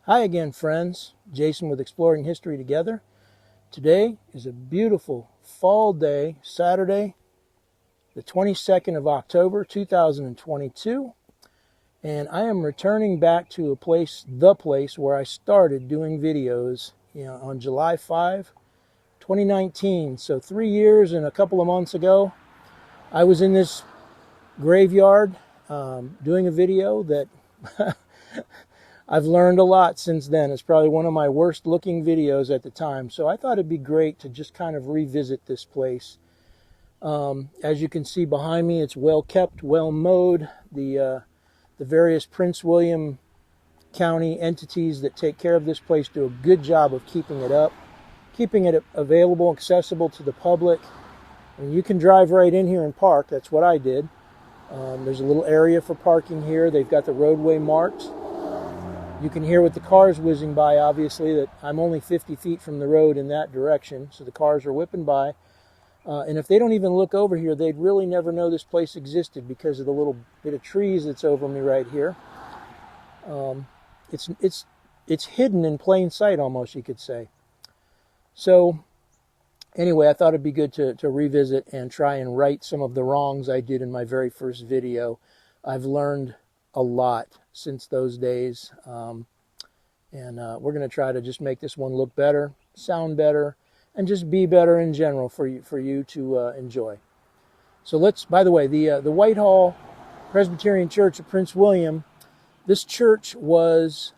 Hi again, friends. Jason with Exploring History Together. Today is a beautiful fall day, Saturday, the 22nd of October, 2022. And I am returning back to the place where I started doing videos on July 5, 2019. So 3 years and a couple of months ago, I was in this graveyard doing a video that I've learned a lot since then. It's probably one of my worst looking videos at the time. So I thought it'd be great to just kind of revisit this place. As you can see behind me, it's well kept, well mowed. The various Prince William County entities that take care of this place do a good job of keeping it up, keeping it available, accessible to the public. And you can drive right in here and park. That's what I did. There's a little area for parking here. They've got the roadway marked. You can hear with the cars whizzing by, obviously, that I'm only 50 feet from the road in that direction, so the cars are whipping by. And if they don't even look over here, they'd really never know this place existed because of the little bit of trees that's over me right here. It's hidden in plain sight, almost, you could say. So anyway, I thought it'd be good to revisit and try and right some of the wrongs I did in my very first video. I've learned a lot since those days, and we're going to try to just make this one look better, sound better, and just be better in general for you to enjoy. So by the way, the Whitehall Presbyterian Church of Prince William, this church was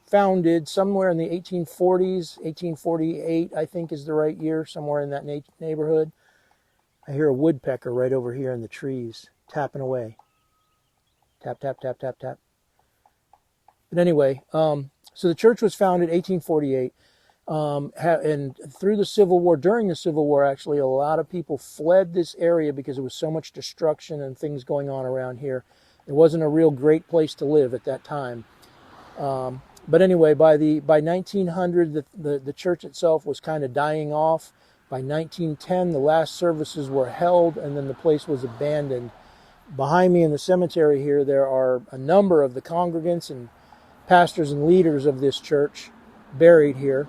founded somewhere in the 1840s, 1848, I think is the right year, somewhere in that neighborhood. I hear a woodpecker right over here in the trees, tapping away. Tap, tap, tap, tap, tap. But anyway, so the church was founded 1848, and through the Civil War, during the Civil War, actually, a lot of people fled this area because there was so much destruction and things going on around here. It wasn't a real great place to live at that time. But anyway, by 1900, the church itself was kind of dying off. By 1910, the last services were held, and then the place was abandoned. Behind me in the cemetery here, there are a number of the congregants and pastors and leaders of this church buried here.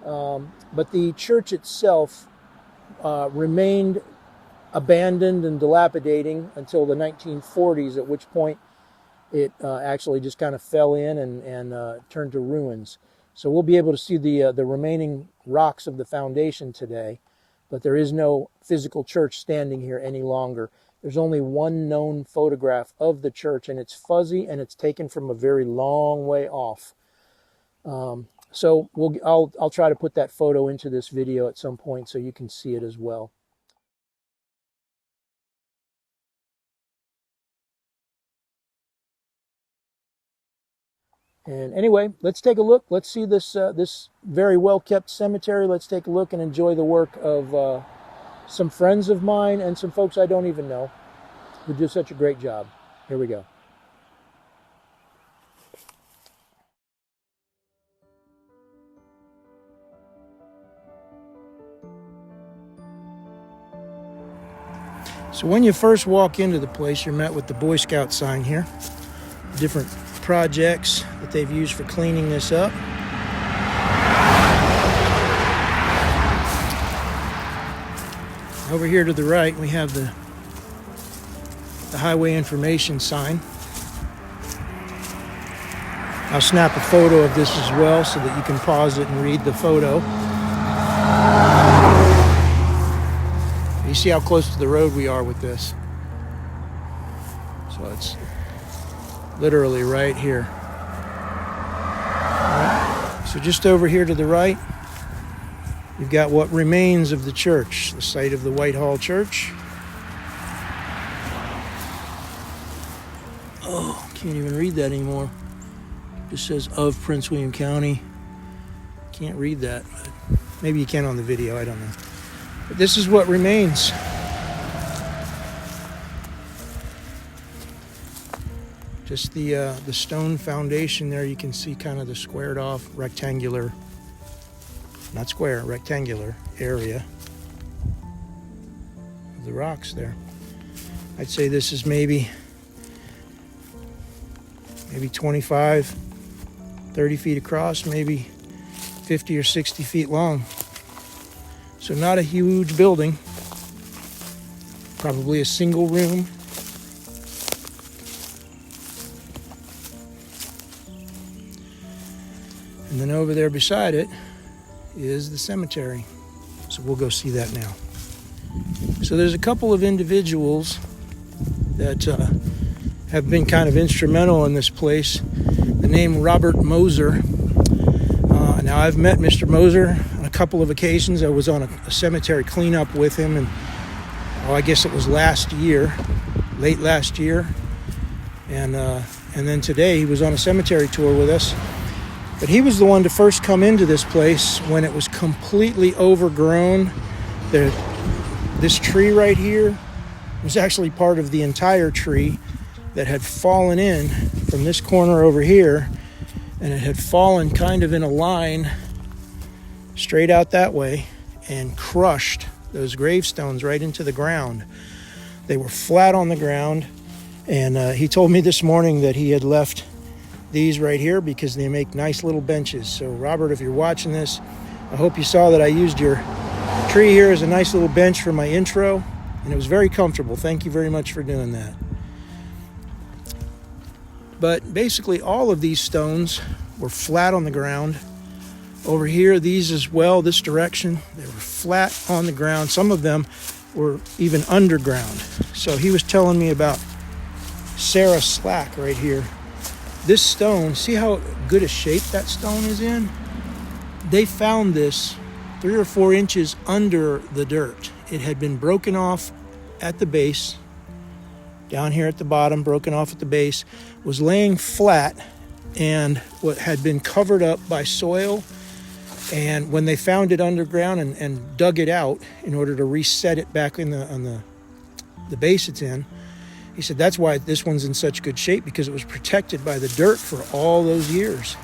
But the church itself remained abandoned and dilapidating until the 1940s, at which point it actually just kind of fell in and turned to ruins. So we'll be able to see the remaining rocks of the foundation today, but there is no physical church standing here any longer. There's only one known photograph of the church, and it's fuzzy, and it's taken from a very long way off. So I'll try to put that photo into this video at some point so you can see it as well. And anyway, let's take a look. Let's see this very well-kept cemetery. Let's take a look and enjoy the work of some friends of mine and some folks I don't even know who do such a great job. Here we go. So when you first walk into the place, you're met with the Boy Scout sign here. Different projects that they've used for cleaning this up. Over here to the right, we have the highway information sign. I'll snap a photo of this as well so that you can pause it and read the photo. You see how close to the road we are with this. So it's literally right here. All right. So just over here to the right, you've got what remains of the church, the site of the Whitehall Church. Oh, can't even read that anymore. It just says of Prince William County. Can't read that. But maybe you can on the video, I don't know. But this is what remains. Just the stone foundation there. You can see kind of the squared off rectangular, not square, rectangular area of the rocks there. I'd say this is maybe 25, 30 feet across, maybe 50 or 60 feet long. So not a huge building, probably a single room. And then over there beside it is the cemetery. So we'll go see that now. So there's a couple of individuals that have been kind of instrumental in this place. The name Robert Moser. Now I've met Mr. Moser on a couple of occasions. I was on a cemetery cleanup with him, and I guess it was last year, late last year. And then today he was on a cemetery tour with us. But he was the one to first come into this place when it was completely overgrown. This tree right here was actually part of the entire tree that had fallen in from this corner over here, and it had fallen kind of in a line straight out that way and crushed those gravestones right into the ground. They were flat on the ground, and he told me this morning that he had left these right here because they make nice little benches. So Robert, if you're watching this, I hope you saw that I used your tree here as a nice little bench for my intro, and it was very comfortable. Thank you very much for doing that. But basically all of these stones were flat on the ground. Over here, these as well, this direction, they were flat on the ground. Some of them were even underground. So he was telling me about Sarah Slack right here. This stone, see how good a shape that stone is in? They found this 3 or 4 inches under the dirt. It had been broken off at the base, down here at the bottom, broken off at the base, was laying flat, and what had been covered up by soil. And when they found it underground and dug it out in order to reset it back on the base it's in, he said that's why this one's in such good shape, because it was protected by the dirt for all those years.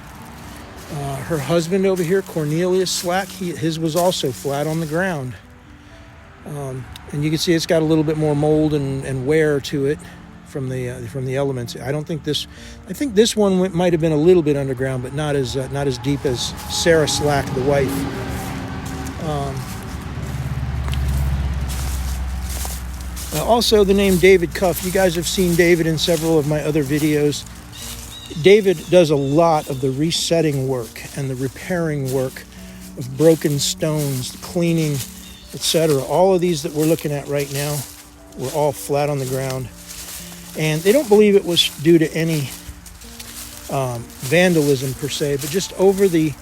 Her husband over here, Cornelius Slack, his was also flat on the ground. And you can see it's got a little bit more mold and wear to it from the elements. I think this one might have been a little bit underground, but not as deep as Sarah Slack, the wife. Also, the name David Cuff. You guys have seen David in several of my other videos. David does a lot of the resetting work and the repairing work of broken stones, cleaning, etc. All of these that we're looking at right now were all flat on the ground. And they don't believe it was due to any vandalism per se, but just over the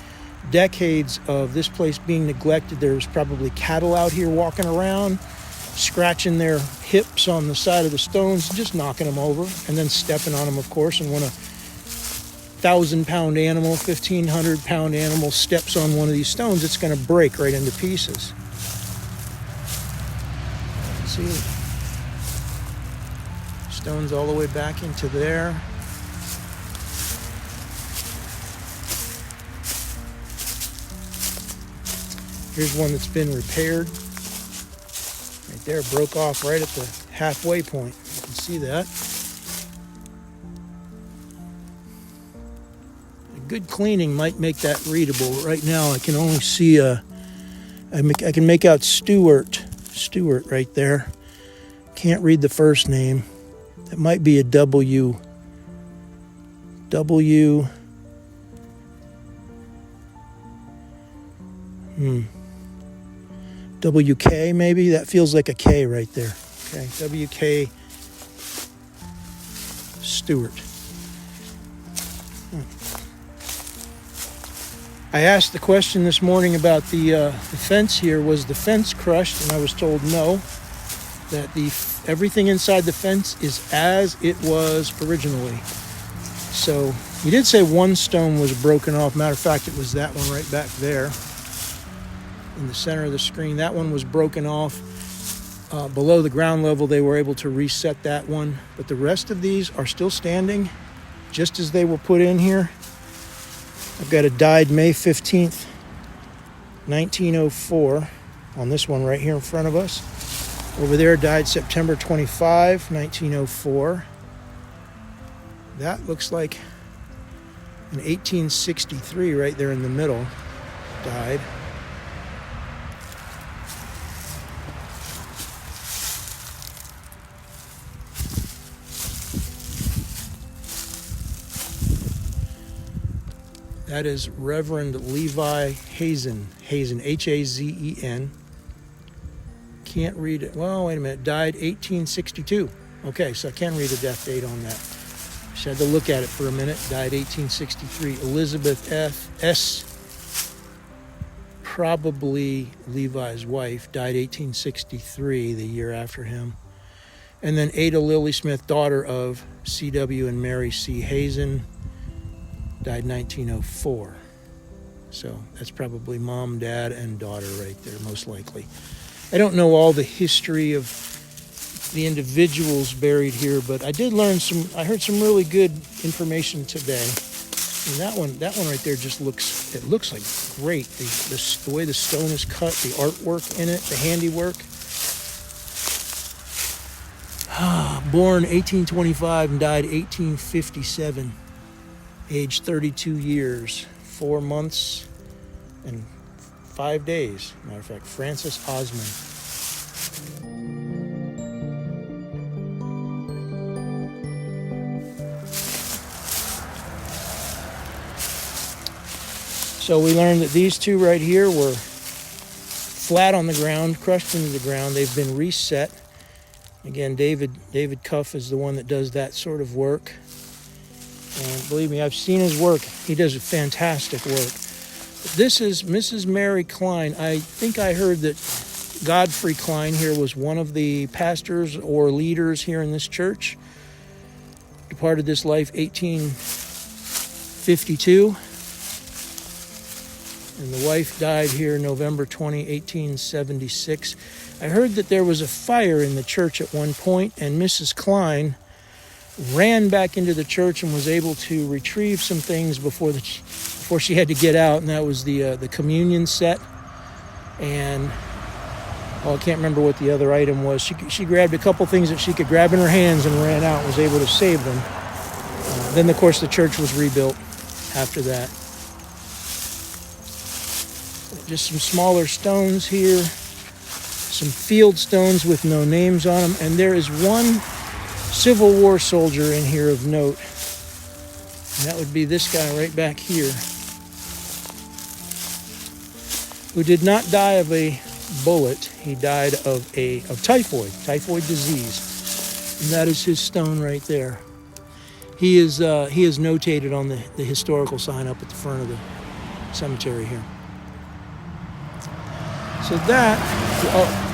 decades of this place being neglected, there was probably cattle out here walking around, scratching their hips on the side of the stones, just knocking them over, and then stepping on them, of course. And when a 1,000-pound animal, 1,500-pound animal steps on one of these stones, it's going to break right into pieces. See, stones all the way back into there. Here's one that's been repaired. Right there, broke off right at the halfway point. You can see that. A good cleaning might make that readable. Right now I can only see I can make out Stewart right there. Can't read the first name. That might be a WK maybe. That feels like a K right there. Okay, WK Stewart. I asked the question this morning about the fence here. Was the fence crushed? And I was told no, that everything inside the fence is as it was originally. So he did say one stone was broken off. Matter of fact, it was that one right back there in the center of the screen. That one was broken off. Below the ground level, they were able to reset that one. But the rest of these are still standing just as they were put in here. I've got a died May 15th, 1904 on this one right here in front of us. Over there died September 25, 1904. That looks like In 1863, right there in the middle, died. That is Reverend Levi Hazen. Hazen, Hazen. Can't read it. Well, wait a minute. Died 1862. Okay, so I can read a death date on that. Just had to look at it for a minute. Died 1863. Elizabeth S. Probably Levi's wife. Died 1863, the year after him. And then Ada Lily Smith, daughter of C.W. and Mary C. Hazen. Died 1904. So that's probably mom, dad, and daughter right there, most likely. I don't know all the history of the individuals buried here, but I did learn I heard some really good information today. And that one right there just looks like great. The way the stone is cut, the artwork in it, the handiwork. Born 1825 and died 1857. Age 32 years, 4 months, and 5 days. Matter of fact, Francis Osman. So we learned that these two right here were flat on the ground, crushed into the ground. They've been reset. Again, David Cuff is the one that does that sort of work. And believe me, I've seen his work. He does fantastic work. This is Mrs. Mary Klein. I think I heard that Godfrey Klein here was one of the pastors or leaders here in this church. Departed this life 1852. And the wife died here November 20, 1876. I heard that there was a fire in the church at one point, and Mrs. Klein ran back into the church and was able to retrieve some things before she had to get out, and that was the communion set. And I can't remember what the other item was. She grabbed a couple things that she could grab in her hands and ran out and was able to save them. Then, of course, the church was rebuilt after that. Just some smaller stones here, some field stones with no names on them, and there is one Civil War soldier in here of note, and that would be this guy right back here, who did not die of a bullet. He died of typhoid disease, and that is his stone right there. He is notated on the historical sign up at the front of the cemetery here. So that,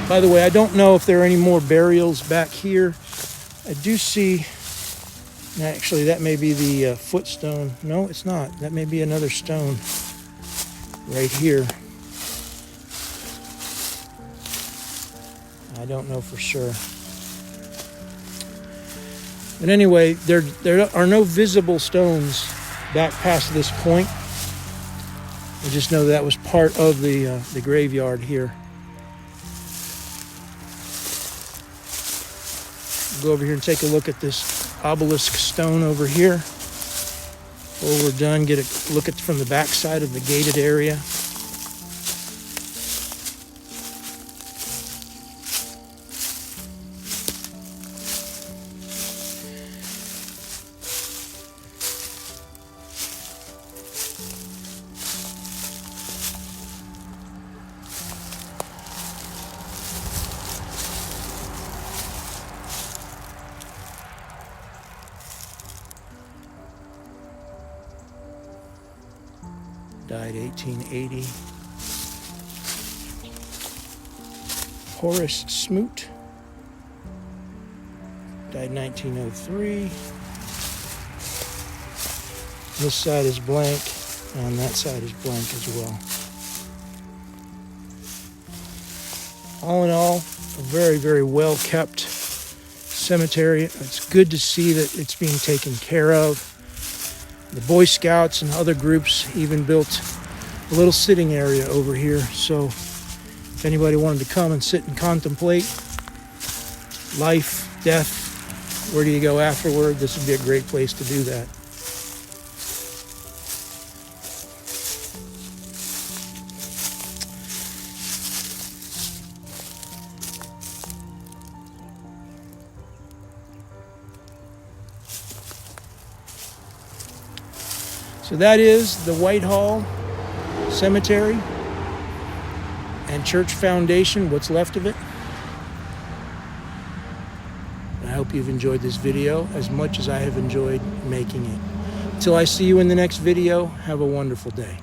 by the way, I don't know if there are any more burials back here. I do see, actually that may be the footstone. No, it's not. That may be another stone right here. I don't know for sure. But anyway, there are no visible stones back past this point. I just know that was part of the graveyard here. Go over here and take a look at this obelisk stone over here. Before we're done, get a look at from the back side of the gated area. Died 1880. Horace Smoot. Died 1903. This side is blank, and that side is blank as well. All in all, a very, very well kept cemetery. It's good to see that it's being taken care of. The Boy Scouts and other groups even built a little sitting area over here. So if anybody wanted to come and sit and contemplate life, death, where do you go afterward, this would be a great place to do that. So that is the Whitehall Cemetery and church foundation, what's left of it. I hope you've enjoyed this video as much as I have enjoyed making it. Until I see you in the next video, have a wonderful day.